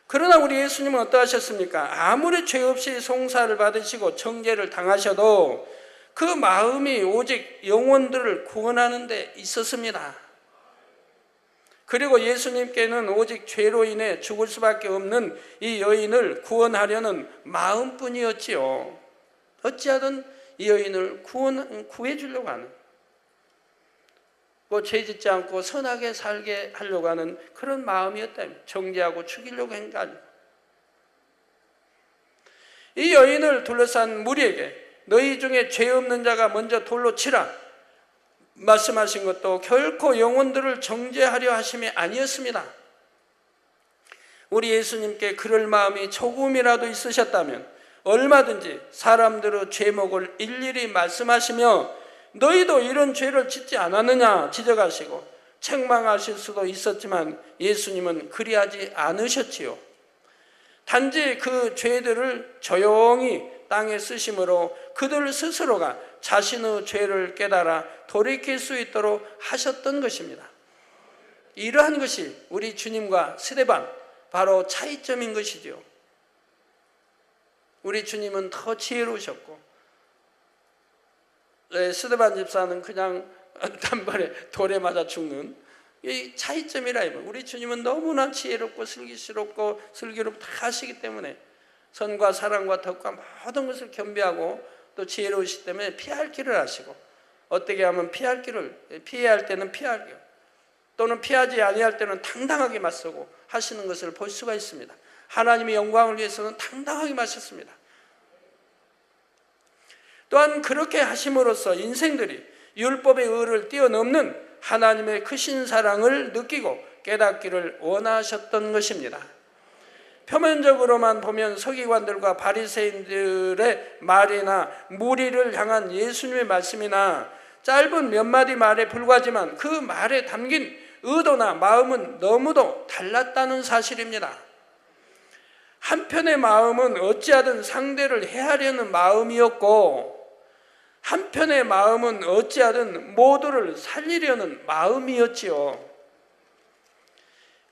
그러나 우리 예수님은 어떠하셨습니까? 아무리 죄 없이 송사를 받으시고 정죄를 당하셔도 그 마음이 오직 영혼들을 구원하는 데 있었습니다. 그리고 예수님께는 오직 죄로 인해 죽을 수밖에 없는 이 여인을 구원하려는 마음뿐이었지요. 어찌하든 이 여인을 구해 주려고 하는 죄 짓지 않고 선하게 살게 하려고 하는 그런 마음이었다면 정죄하고 죽이려고 한 게 아니고 이 여인을 둘러싼 무리에게 너희 중에 죄 없는 자가 먼저 돌로 치라 말씀하신 것도 결코 영혼들을 정죄하려 하심이 아니었습니다. 우리 예수님께 그럴 마음이 조금이라도 있으셨다면 얼마든지 사람들의 죄목을 일일이 말씀하시며 너희도 이런 죄를 짓지 않았느냐 지적하시고 책망하실 수도 있었지만 예수님은 그리하지 않으셨지요. 단지 그 죄들을 조용히 땅에 쓰심으로 그들 스스로가 자신의 죄를 깨달아 돌이킬 수 있도록 하셨던 것입니다. 이러한 것이 우리 주님과 스데반 바로 차이점인 것이죠. 우리 주님은 더 지혜로우셨고 스데반 집사는 그냥 단번에 돌에 맞아 죽는 이 차이점이라 이거. 우리 주님은 너무나 지혜롭고 슬기롭고 다 하시기 때문에 선과 사랑과 덕과 모든 것을 겸비하고 또 지혜로우시기 때문에 피할 길을 아시고 어떻게 하면 피해야 할 때는 피하고 또는 피하지 아니할 때는 당당하게 맞서고 하시는 것을 볼 수가 있습니다. 하나님의 영광을 위해서는 당당하게 맞섰습니다. 또한 그렇게 하심으로써 인생들이 율법의 의를 뛰어넘는 하나님의 크신 사랑을 느끼고 깨닫기를 원하셨던 것입니다. 표면적으로만 보면 서기관들과 바리새인들의 말이나 무리를 향한 예수님의 말씀이나 짧은 몇 마디 말에 불과하지만 그 말에 담긴 의도나 마음은 너무도 달랐다는 사실입니다. 한편의 마음은 어찌하든 상대를 해하려는 마음이었고 한편의 마음은 어찌하든 모두를 살리려는 마음이었지요.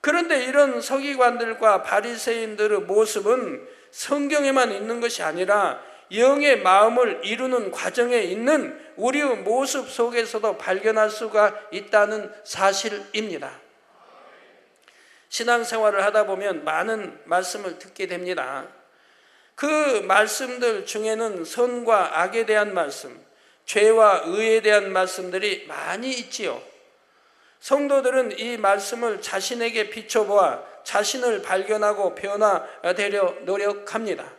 그런데 이런 서기관들과 바리새인들의 모습은 성경에만 있는 것이 아니라 영의 마음을 이루는 과정에 있는 우리의 모습 속에서도 발견할 수가 있다는 사실입니다. 신앙생활을 하다 보면 많은 말씀을 듣게 됩니다. 그 말씀들 중에는 선과 악에 대한 말씀, 죄와 의에 대한 말씀들이 많이 있지요. 성도들은 이 말씀을 자신에게 비춰보아 자신을 발견하고 변화되려 노력합니다.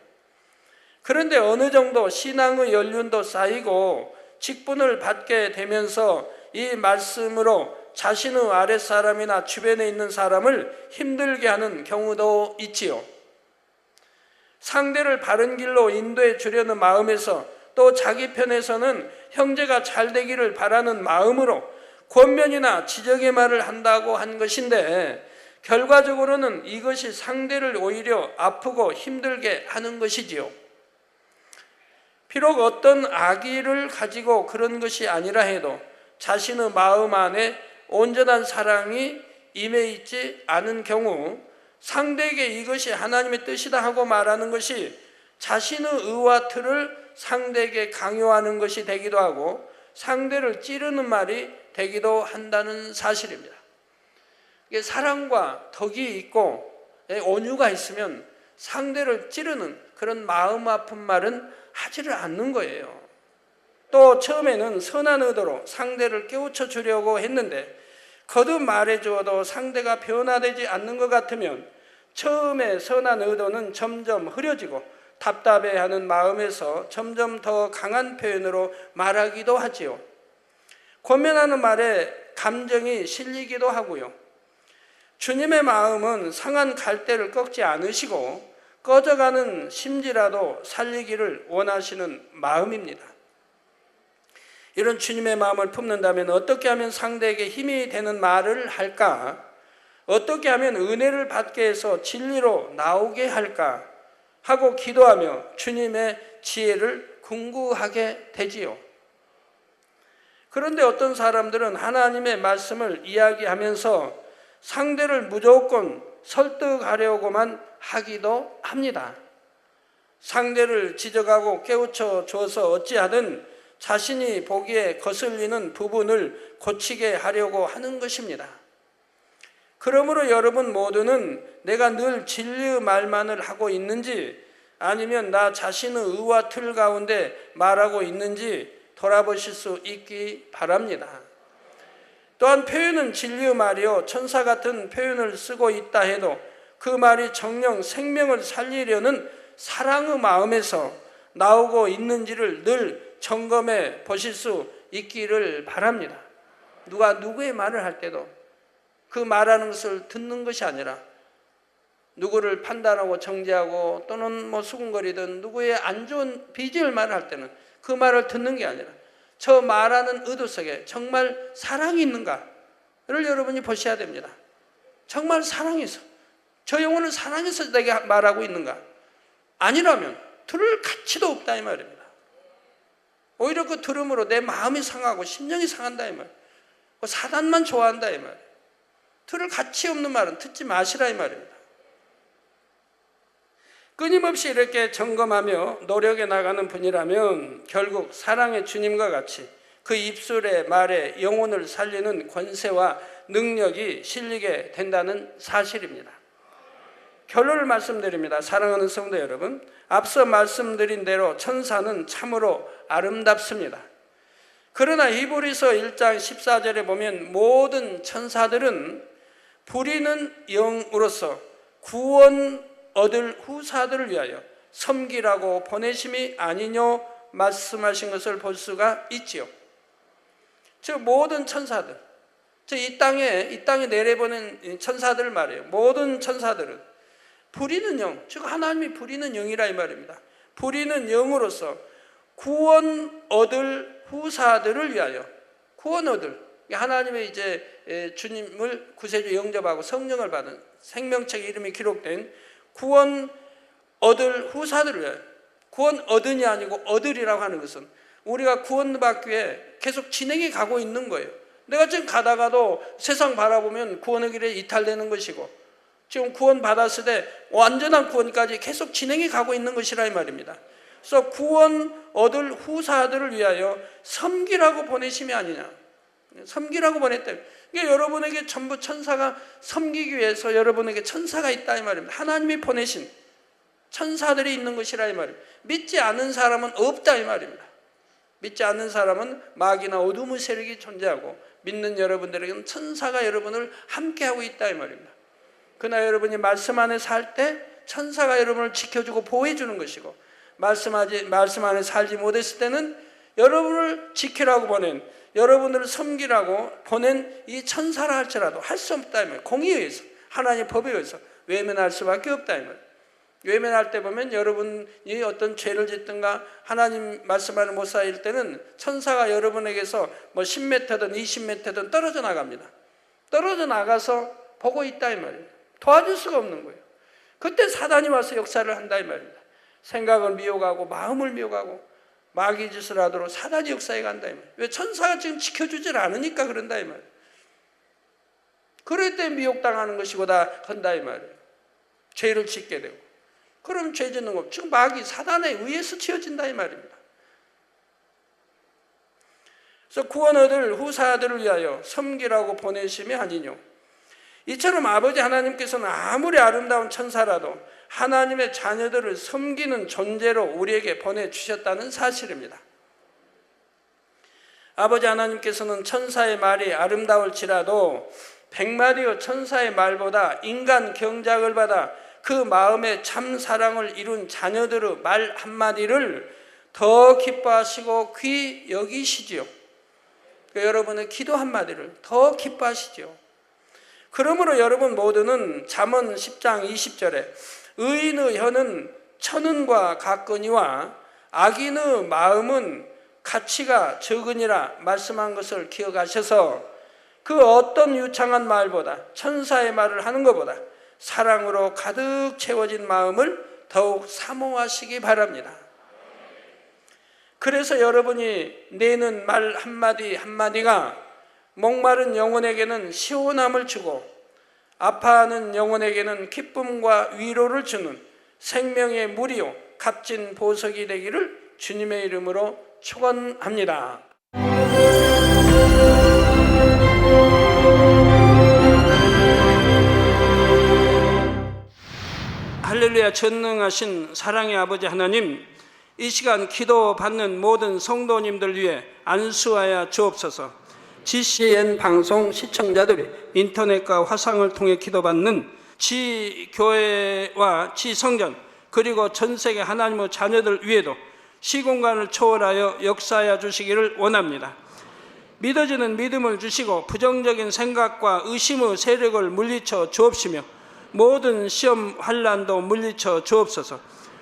그런데 어느 정도 신앙의 연륜도 쌓이고 직분을 받게 되면서 이 말씀으로 자신의 아랫사람이나 주변에 있는 사람을 힘들게 하는 경우도 있지요. 상대를 바른 길로 인도해 주려는 마음에서 또 자기 편에서는 형제가 잘 되기를 바라는 마음으로 권면이나 지적의 말을 한다고 한 것인데 결과적으로는 이것이 상대를 오히려 아프고 힘들게 하는 것이지요. 비록 어떤 악의를 가지고 그런 것이 아니라 해도 자신의 마음 안에 온전한 사랑이 임해 있지 않은 경우 상대에게 이것이 하나님의 뜻이다 하고 말하는 것이 자신의 의와 틀을 상대에게 강요하는 것이 되기도 하고 상대를 찌르는 말이 되기도 한다는 사실입니다. 이게 사랑과 덕이 있고 온유가 있으면 상대를 찌르는 그런 마음 아픈 말은 하지를 않는 거예요. 또 처음에는 선한 의도로 상대를 깨우쳐 주려고 했는데 거듭 말해 주어도 상대가 변화되지 않는 것 같으면 처음에 선한 의도는 점점 흐려지고 답답해하는 마음에서 점점 더 강한 표현으로 말하기도 하지요. 권면하는 말에 감정이 실리기도 하고요. 주님의 마음은 상한 갈대를 꺾지 않으시고 꺼져가는 심지라도 살리기를 원하시는 마음입니다. 이런 주님의 마음을 품는다면 어떻게 하면 상대에게 힘이 되는 말을 할까? 어떻게 하면 은혜를 받게 해서 진리로 나오게 할까? 하고 기도하며 주님의 지혜를 궁구하게 되지요. 그런데 어떤 사람들은 하나님의 말씀을 이야기하면서 상대를 무조건 설득하려고만 하기도 합니다. 상대를 지적하고 깨우쳐 줘서 어찌하든 자신이 보기에 거슬리는 부분을 고치게 하려고 하는 것입니다. 그러므로 여러분 모두는 내가 늘 진리의 말만을 하고 있는지 아니면 나 자신의 의와 틀 가운데 말하고 있는지 돌아보실 수 있기 바랍니다. 또한 표현은 진리의 말이요 천사 같은 표현을 쓰고 있다 해도 그 말이 정녕 생명을 살리려는 사랑의 마음에서 나오고 있는지를 늘 점검해 보실 수 있기를 바랍니다. 누가 누구의 말을 할 때도 그 말하는 것을 듣는 것이 아니라 누구를 판단하고 정죄하고 또는 뭐 수군거리든 누구의 안 좋은 비질 말을 할 때는 그 말을 듣는 게 아니라 저 말하는 의도 속에 정말 사랑이 있는가를 여러분이 보셔야 됩니다. 정말 사랑해서 저 영혼을 사랑해서 내게 말하고 있는가? 아니라면 들을 가치도 없다 이 말입니다. 오히려 그 들음으로 내 마음이 상하고 심령이 상한다 이 말. 사단만 좋아한다 이 말. 들을 가치 없는 말은 듣지 마시라 이 말입니다. 끊임없이 이렇게 점검하며 노력해 나가는 분이라면 결국 사랑의 주님과 같이 그 입술의 말에 영혼을 살리는 권세와 능력이 실리게 된다는 사실입니다. 결론을 말씀드립니다. 사랑하는 성도 여러분, 앞서 말씀드린 대로 천사는 참으로 아름답습니다. 그러나 히브리서 1장 14절에 보면 모든 천사들은 부리는 영으로서 구원 얻을 후사들을 위하여 섬기라고 보내심이 아니뇨 말씀하신 것을 볼 수가 있지요. 즉 모든 천사들, 즉 이 땅에 내려보낸 천사들을 말해요. 모든 천사들은 부리는 영, 즉 하나님이 부리는 영이라 이 말입니다. 부리는 영으로서 구원 얻을 후사들을 위하여 구원 얻을 하나님의 이제 주님을 구세주 영접하고 성령을 받은 생명책 이름이 기록된 구원 얻을 후사들을 위하여 구원 얻으니 아니고 얻으리라고 하는 것은 우리가 구원받기 위해 계속 진행해 가고 있는 거예요. 내가 지금 가다가도 세상 바라보면 구원의 길에 이탈되는 것이고 지금 구원 받았을 때 완전한 구원까지 계속 진행해 가고 있는 것이라 이 말입니다. 그래서 구원 얻을 후사들을 위하여 섬기라고 보내심이 아니냐. 섬기라고 보냈다. 그러니까 여러분에게 전부 천사가 섬기기 위해서 여러분에게 천사가 있다 이 말입니다. 하나님이 보내신 천사들이 있는 것이라 이 말입니다. 믿지 않는 사람은 없다 이 말입니다. 믿지 않는 사람은 마귀나 어둠의 세력이 존재하고 믿는 여러분들에게는 천사가 여러분을 함께하고 있다 이 말입니다. 그러나 여러분이 말씀 안에 살 때 천사가 여러분을 지켜주고 보호해주는 것이고 말씀 안에 살지 못했을 때는 여러분을 지키라고 보낸 여러분을 섬기라고 보낸 이 천사라 할지라도 할 수 없다 이 말이에요. 공의에 의해서 하나님의 법에 의해서 외면할 수밖에 없다 이 말이에요. 외면할 때 보면 여러분이 어떤 죄를 짓든가 하나님 말씀 안에 못 살릴 때는 천사가 여러분에게서 뭐 10m든 20m든 떨어져 나갑니다. 떨어져 나가서 보고 있다 이 말이에요. 도와줄 수가 없는 거예요. 그때 사단이 와서 역사를 한다 이 말입니다. 생각을 미혹하고 마음을 미혹하고 마귀 짓을 하도록 사단이 역사해 간다 이 말이에요. 왜? 천사가 지금 지켜주질 않으니까 그런다 이 말이에요. 그럴 때 미혹당하는 것이고 다 한다 이 말이에요. 죄를 짓게 되고 그럼 죄 짓는 거 지금 마귀 사단에 의해서 지어진다 이 말입니다. 그래서 구원 얻을 후사들을 위하여 섬기라고 보내심이 아니뇨. 이처럼 아버지 하나님께서는 아무리 아름다운 천사라도 하나님의 자녀들을 섬기는 존재로 우리에게 보내주셨다는 사실입니다. 아버지 하나님께서는 천사의 말이 아름다울지라도 100마리의 천사의 말보다 인간 경작을 받아 그 마음에 참 사랑을 이룬 자녀들의 말 한마디를 더 기뻐하시고 귀 여기시지요. 여러분의 기도 한마디를 더 기뻐하시지요. 그러므로 여러분 모두는 잠언 10장 20절에 의인의 혀는 천은과 같거니와 악인의 마음은 가치가 적으니라 말씀한 것을 기억하셔서 그 어떤 유창한 말보다 천사의 말을 하는 것보다 사랑으로 가득 채워진 마음을 더욱 사모하시기 바랍니다. 그래서 여러분이 내는 말 한마디 한마디가 목마른 영혼에게는 시원함을 주고 아파하는 영혼에게는 기쁨과 위로를 주는 생명의 물이요 값진 보석이 되기를 주님의 이름으로 축원합니다. 할렐루야. 전능하신 사랑의 아버지 하나님, 이 시간 기도 받는 모든 성도님들 위해 안수하여 주옵소서. GCN 방송 시청자들이 인터넷과 화상을 통해 기도받는 지교회와 지성전 그리고 전세계 하나님의 자녀들 위에도 시공간을 초월하여 역사하여 주시기를 원합니다. 믿어지는 믿음을 주시고 부정적인 생각과 의심의 세력을 물리쳐 주옵시며 모든 시험 환난도 물리쳐 주옵소서.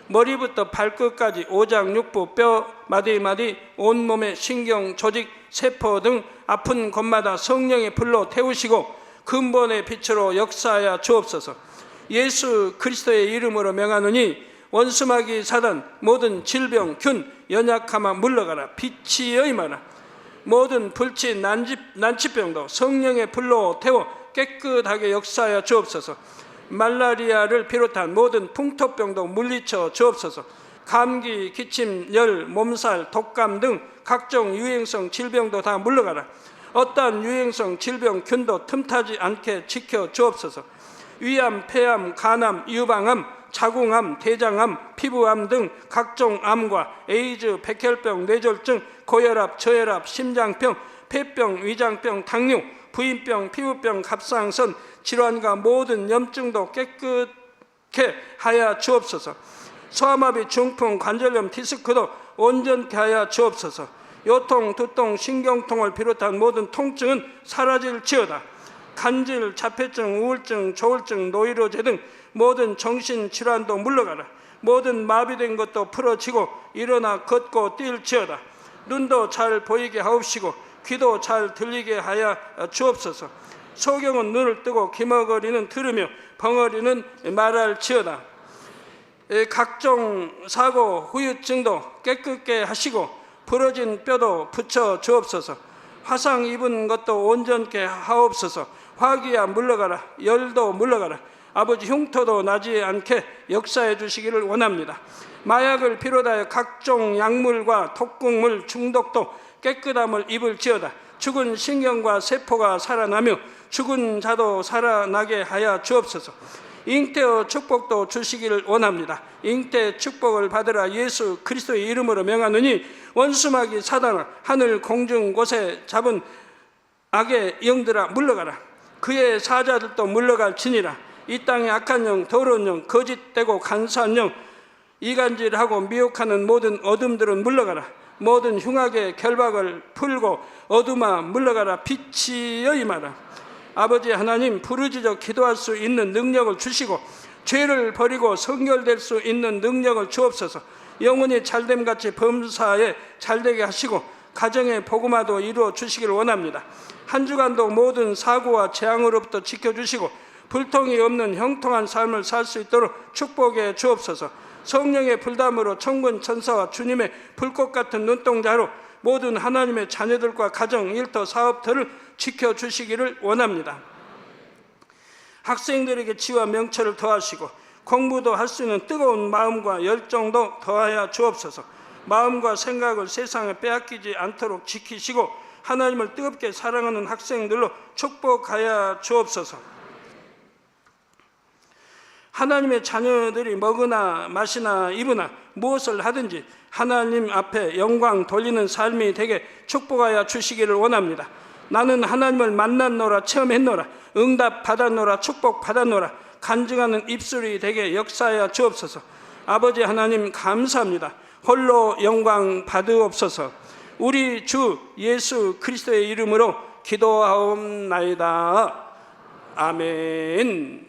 머리부터 발끝까지 오장육부 뼈 마디마디 온몸의 신경 조직 세포 등 아픈 곳마다 성령의 불로 태우시고 근본의 빛으로 역사하여 주옵소서. 예수 그리스도의 이름으로 명하노니 원수마귀 사단 모든 질병 균 연약함아 물러가라. 빛이 여임하라. 모든 불치 난치병도 성령의 불로 태워 깨끗하게 역사하여 주옵소서. 말라리아를 비롯한 모든 풍토병도 물리쳐 주옵소서. 감기, 기침, 열, 몸살, 독감 등 각종 유행성 질병도 다 물러가라. 어떠한 유행성 질병 균도 틈타지 않게 지켜 주옵소서. 위암, 폐암, 간암, 유방암, 자궁암, 대장암, 피부암 등 각종 암과 에이즈, 백혈병, 뇌졸중, 고혈압, 저혈압, 심장병, 폐병, 위장병, 당뇨, 부인병, 피부병, 갑상선 질환과 모든 염증도 깨끗게 하여 주옵소서. 소아마비, 중풍, 관절염, 디스크도 온전케 하여 주옵소서. 요통, 두통, 신경통을 비롯한 모든 통증은 사라질지어다. 간질, 자폐증, 우울증, 조울증, 노이로제 등 모든 정신질환도 물러가라. 모든 마비된 것도 풀어지고 일어나 걷고 뛸지어다. 눈도 잘 보이게 하옵시고 귀도 잘 들리게 하여 주옵소서. 소경은 눈을 뜨고 기머거리는 들으며 벙어리는 말할지어다. 각종 사고, 후유증도 깨끗게 하시고 부러진 뼈도 붙여 주옵소서. 화상 입은 것도 온전케 하옵소서. 화기야 물러가라. 열도 물러가라. 아버지 흉터도 나지 않게 역사해 주시기를 원합니다. 마약을 비롯하여 각종 약물과 독극물 중독도 깨끗함을 입을지어다. 죽은 신경과 세포가 살아나며 죽은 자도 살아나게 하여 주옵소서. 잉태의 축복도 주시기를 원합니다. 잉태 축복을 받으라. 예수 그리스도의 이름으로 명하노니 원수마귀 사단아 하늘 공중 곳에 잡은 악의 영들아 물러가라. 그의 사자들도 물러갈지니라. 이 땅의 악한 영, 더러운 영, 거짓되고 간사한 영, 이간질하고 미혹하는 모든 어둠들은 물러가라. 모든 흉악의 결박을 풀고 어둠아 물러가라. 빛이 여임하라. 아버지 하나님, 부르짖어 기도할 수 있는 능력을 주시고 죄를 버리고 성결될 수 있는 능력을 주옵소서. 영혼이 잘됨같이 범사에 잘되게 하시고 가정의 복음화도 이루어 주시기를 원합니다. 한 주간도 모든 사고와 재앙으로부터 지켜주시고 불통이 없는 형통한 삶을 살 수 있도록 축복해 주옵소서. 성령의 불담으로 천군 천사와 주님의 불꽃 같은 눈동자로 모든 하나님의 자녀들과 가정, 일터, 사업터를 지켜주시기를 원합니다. 학생들에게 지와 명철을 더하시고 공부도 할 수 있는 뜨거운 마음과 열정도 더하여 주옵소서. 마음과 생각을 세상에 빼앗기지 않도록 지키시고 하나님을 뜨겁게 사랑하는 학생들로 축복하여 주옵소서. 하나님의 자녀들이 먹으나 마시나 입으나 무엇을 하든지 하나님 앞에 영광 돌리는 삶이 되게 축복하여 주시기를 원합니다. 나는 하나님을 만났노라, 체험했노라, 응답 받았노라, 축복 받았노라, 간증하는 입술이 되게 역사하여 주옵소서. 아버지 하나님 감사합니다. 홀로 영광 받으옵소서. 우리 주 예수 그리스도의 이름으로 기도하옵나이다. 아멘.